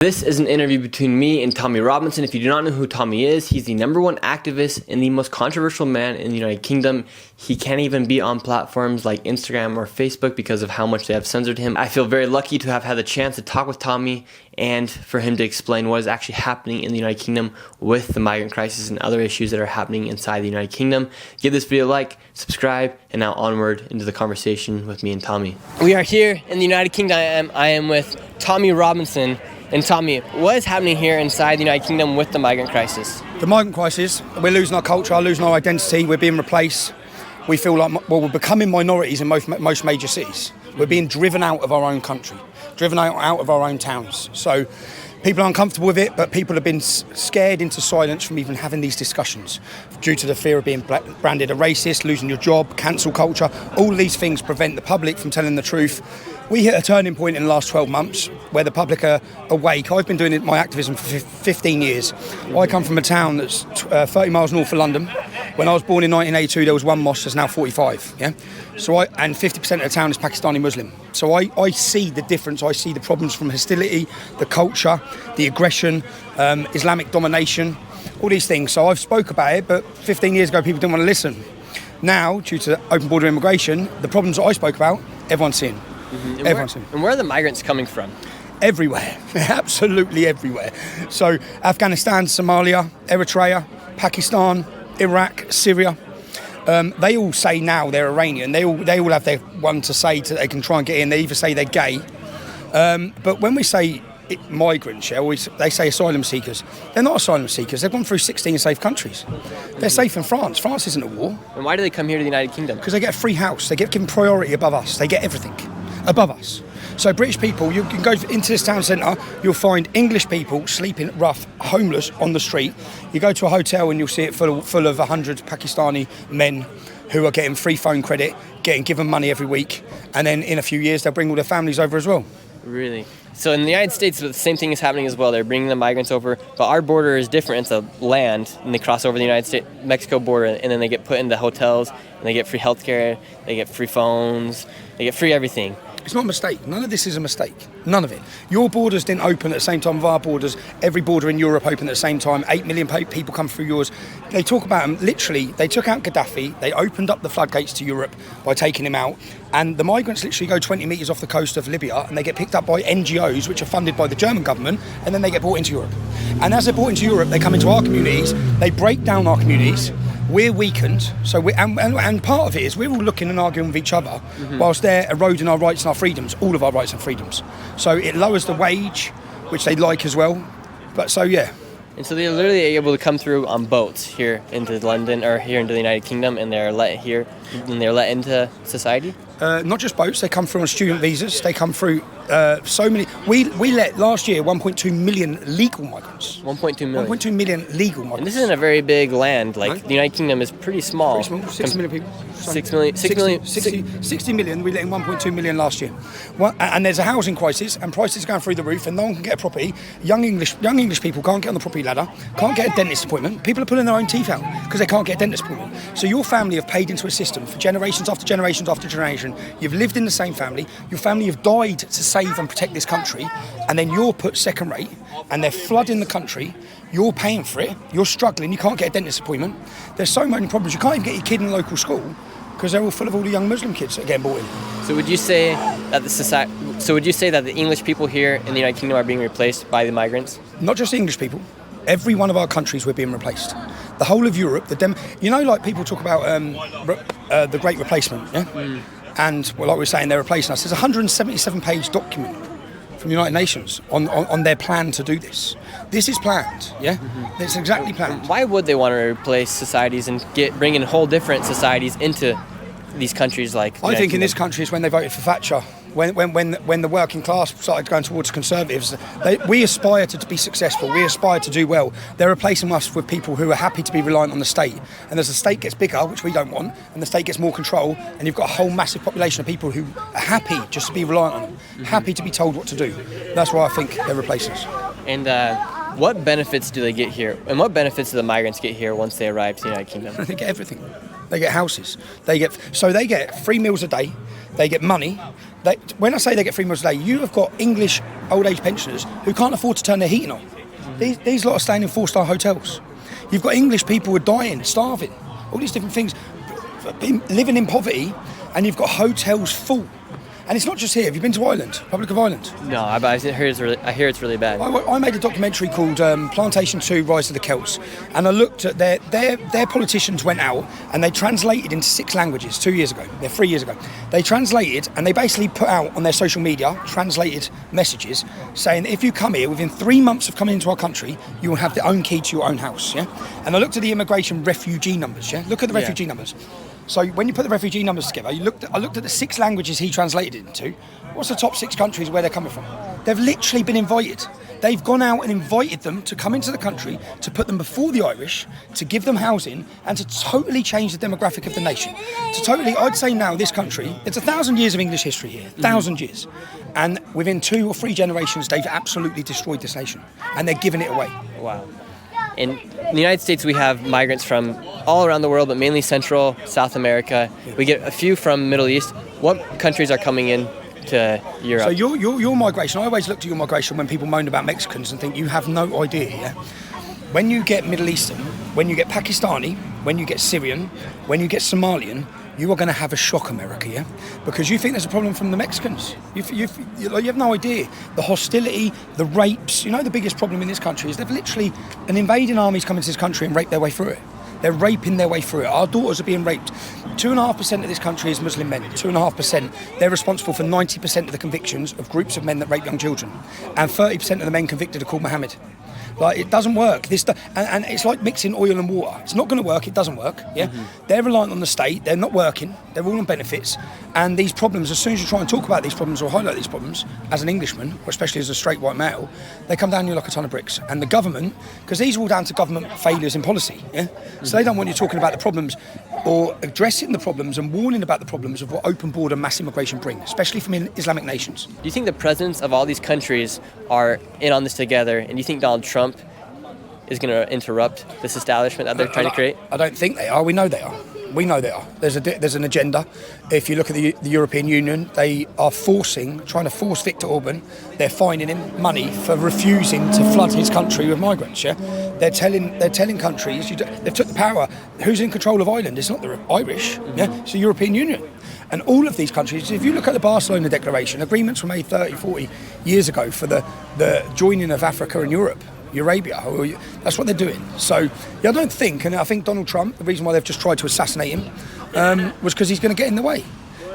This is an interview between me and Tommy Robinson. If you do not know who Tommy is, he's the #1 activist and the most controversial man in the United Kingdom. He can't even be on platforms like Instagram or Facebook because of how much they have censored him. I feel very lucky to have had the chance to talk with Tommy and for him to explain what is actually happening in the United Kingdom with the migrant crisis and other issues that are happening inside the United Kingdom. Give this video a like, subscribe, and now onward into the conversation with me and Tommy. We are here in the United Kingdom. I am with Tommy Robinson. And Tommy, what is happening here inside the United Kingdom with the migrant crisis? The migrant crisis, we're losing our culture, losing our identity, we're being replaced. We feel like, we're becoming minorities in most major cities. We're being driven out of our own country, driven out of our own towns. So people are uncomfortable with it, but people have been scared into silence from even having these discussions due to the fear of being branded a racist, losing your job, cancel culture. All these things prevent the public from telling the truth. We hit a turning point in the last 12 months where the public are awake. I've been doing my activism for 15 years. I come from a town that's 30 miles north of London. When I was born in 1982, there was one mosque, there's now 45. Yeah, and 50% of the town is Pakistani Muslim. So I see the difference. I see the problems from hostility, the culture, the aggression, Islamic domination, all these things. So I've spoke about it, but 15 years ago, people didn't want to listen. Now, due to open border immigration, the problems that I spoke about, everyone's seeing. Mm-hmm. And where are the migrants coming from? Everywhere, absolutely everywhere. So Afghanistan, Somalia, Eritrea, Pakistan, Iraq, Syria. They all say now they're Iranian. They all have their one to say they can try and get in. They either say they're gay. But when we say migrants, they say asylum seekers. They're not asylum seekers. They've gone through 16 safe countries. They're safe in France. France isn't at war. And why do they come here to the United Kingdom? Because they get a free house. They get given priority above us. They get everything above us. So British people, you can go into this town centre, you'll find English people sleeping rough, homeless on the street. You go to a hotel and you'll see it full of 100 Pakistani men who are getting free phone credit, getting given money every week, and then in a few years they'll bring all their families over as well. Really? So in the United States, the same thing is happening as well. They're bringing the migrants over, but our border is different. It's a land, and they cross over the United States-Mexico border, and then they get put into hotels, and they get free healthcare, they get free phones, they get free everything. It's not a mistake. None of this is a mistake. None of it. Your borders didn't open at the same time of our borders. Every border in Europe opened at the same time. 8 million people come through yours. They talk about them, literally, they took out Gaddafi. They opened up the floodgates to Europe by taking him out. And the migrants literally go 20 metres off the coast of Libya and they get picked up by NGOs, which are funded by the German government, and then they get brought into Europe. And as they're brought into Europe, they come into our communities. They break down our communities. We're weakened, so and part of it is we're all looking and arguing with each other, whilst they're eroding our rights and our freedoms, all of our rights and freedoms. So it lowers the wage, which they like as well. But so yeah. And so they're literally able to come through on boats here into London or here into the United Kingdom, and they're let here and they're let into society. Not just boats, they come through on student visas. They come through so many. We let last year 1.2 million legal migrants. 1.2 million. 1.2 million legal migrants. And this isn't a very big land. Like No. the United Kingdom is pretty small. Pretty small. 60 million people. 60 million. We let in 1.2 million last year. And there's a housing crisis, and prices are going through the roof, and no one can get a property. Young English people can't get on the property ladder, can't get a dentist appointment. People are pulling their own teeth out because they can't get a dentist appointment. So your family have paid into a system for generations after generations after generation. You've lived in the same family. Your family have died to save and protect this country, and then you're put second rate, and they're flooding the country. You're paying for it. You're struggling. You can't get a dentist appointment. There's so many problems. You can't even get your kid in a local school because they're all full of all the young Muslim kids that are getting brought in. So would you say that the English people here in the United Kingdom are being replaced by the migrants? Not just English people. Every one of our countries we're being replaced. The whole of Europe, like people talk about the Great Replacement, yeah? And like we're saying, they're replacing us. There's a 177-page document from the United Nations on their plan to do this. This is planned, yeah? It's exactly planned. Why would they want to replace societies and bring in whole different societies into these countries like I think in this country is when they voted for Thatcher. When the working class started going towards conservatives, we aspire to be successful. We aspire to do well. They're replacing us with people who are happy to be reliant on the state. And as the state gets bigger, which we don't want, and the state gets more control, and you've got a whole massive population of people who are happy just to be reliant on them, happy to be told what to do. That's why I think they're replacing us. And what benefits do they get here? And what benefits do the migrants get here once they arrive to the United Kingdom? They get everything. They get houses. They get free meals a day. They get money. When I say they get 3 meals a day, you have got English old age pensioners who can't afford to turn their heating on. These lot are staying in 4-star hotels. You've got English people who are dying, starving, all these different things, living in poverty, and you've got hotels full. And it's not just here. Have you been to Ireland, Republic of Ireland? No, I hear it's really bad. I made a documentary called Plantation 2, Rise of the Celts, and I looked at their politicians went out and they translated into 6 languages 3 years ago. They translated and they basically put out on their social media translated messages saying that if you come here within 3 months of coming into our country, you will have the own key to your own house. Yeah, and I looked at the immigration refugee numbers. Yeah, look at the refugee numbers. So when you put the refugee numbers together, I looked at the 6 languages he translated it into. What's the top 6 countries where they're coming from? They've literally been invited. They've gone out and invited them to come into the country, to put them before the Irish, to give them housing, and to totally change the demographic of the nation. I'd say now this country, it's 1,000 years of English history here, 1,000 years. And within 2 or 3 generations, they've absolutely destroyed this nation. And they're giving it away. Wow. In the United States, we have migrants from all around the world, but mainly Central, South America. We get a few from Middle East. What countries are coming in to Europe? So your migration, I always look to your migration when people moan about Mexicans and think you have no idea. Yeah? When you get Middle Eastern, when you get Pakistani, when you get Syrian, when you get Somalian, you are going to have a shock, America, yeah? Because you think there's a problem from the Mexicans. You have no idea. The hostility, the rapes. You know the biggest problem in this country is they've literally, an invading army's come into this country and raped their way through it. They're raping their way through it. Our daughters are being raped. 2.5% of this country is Muslim men. 2.5%. They're responsible for 90% of the convictions of groups of men that rape young children. And 30% of the men convicted are called Mohammed. Like, it doesn't work. And it's like mixing oil and water. It's not going to work. It doesn't work. Yeah, They're reliant on the state. They're not working. They're all on benefits. And these problems, as soon as you try and talk about these problems or highlight these problems, as an Englishman, or especially as a straight white male, they come down you like a ton of bricks. And the government, because these are all down to government failures in policy. Yeah, so they don't want you talking about the problems or addressing the problems and warning about the problems of what open border mass immigration bring, especially from Islamic nations. Do you think the presidents of all these countries are in on this together, and do you think Donald Trump is going to interrupt this establishment that they're trying to create? I don't think they are. We know they are. There's an agenda. If you look at the European Union, they are trying to force Viktor Orban. They're fining him money for refusing to flood his country with migrants. Yeah, they're telling countries they've took the power. Who's in control of Ireland? It's not the Irish. Yeah, it's the European Union. And all of these countries, if you look at the Barcelona Declaration, agreements were made 30, 40 years ago for the joining of Africa and Europe. Eurabia, that's what they're doing. So I don't think, and I think Donald Trump, the reason why they've just tried to assassinate him was because he's going to get in the way.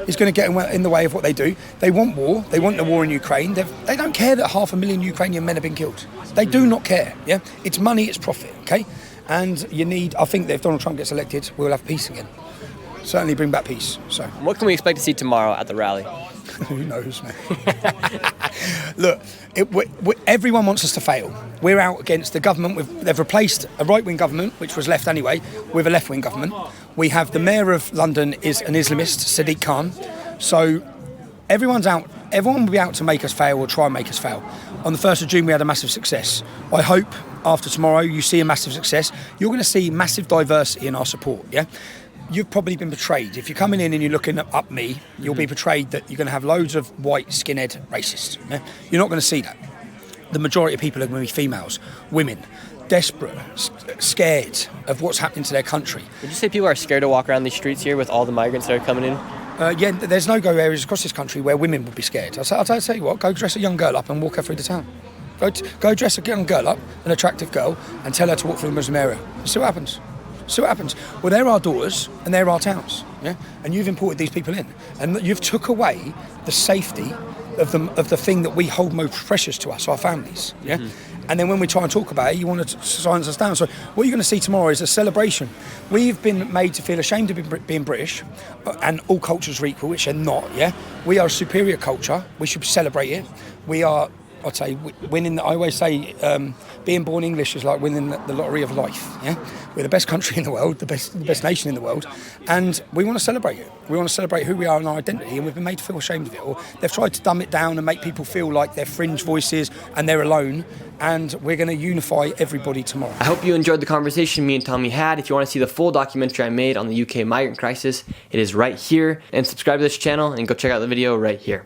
He's going to get in the way of what they do. They want war. They want the war in Ukraine. They don't care that 500,000 Ukrainian men have been killed. They do not care. Yeah, it's money, it's profit. Okay, and I think that if Donald Trump gets elected, we'll have peace again. Certainly bring back peace. So what can we expect to see tomorrow at the rally? Who knows, man? Look, everyone wants us to fail. We're out against the government. They've replaced a right-wing government, which was left anyway, with a left-wing government. We have the mayor of London is an Islamist, Sadiq Khan. So everyone's out. Everyone will be out to make us fail or try and make us fail. On the 1st of June, we had a massive success. I hope after tomorrow you see a massive success. You're going to see massive diversity in our support, yeah? You've probably been betrayed. If you're coming in and you're looking up me, you'll be betrayed that you're going to have loads of white, skinhead racists. Yeah? You're not going to see that. The majority of people are going to be females, women, desperate, scared of what's happening to their country. Would you say people are scared to walk around these streets here with all the migrants that are coming in? Yeah, there's no-go areas across this country where women would be scared. I'll tell you what, go dress a young girl up and walk her through the town. Go dress a young girl up, an attractive girl, and tell her to walk through the Muslim area. See what happens. So what happens? Well, they're our daughters and they're our towns, yeah. And you've imported these people in, and you've took away the safety of the thing that we hold most precious to us, our families, yeah. And then when we try and talk about it, you want to silence us down. So what you're going to see tomorrow is a celebration. We've been made to feel ashamed of being British, and all cultures are equal, which they're not, yeah. We are a superior culture. We should celebrate it. We are, I'd say, winning. I always say, being born English is like winning the lottery of life. Yeah, we're the best country in the world, the best nation in the world, and we want to celebrate it. We want to celebrate who we are and our identity, and we've been made to feel ashamed of it. Or they've tried to dumb it down and make people feel like they're fringe voices and they're alone. And we're going to unify everybody tomorrow. I hope you enjoyed the conversation me and Tommy had. If you want to see the full documentary I made on the UK migrant crisis, it is right here. And subscribe to this channel and go check out the video right here.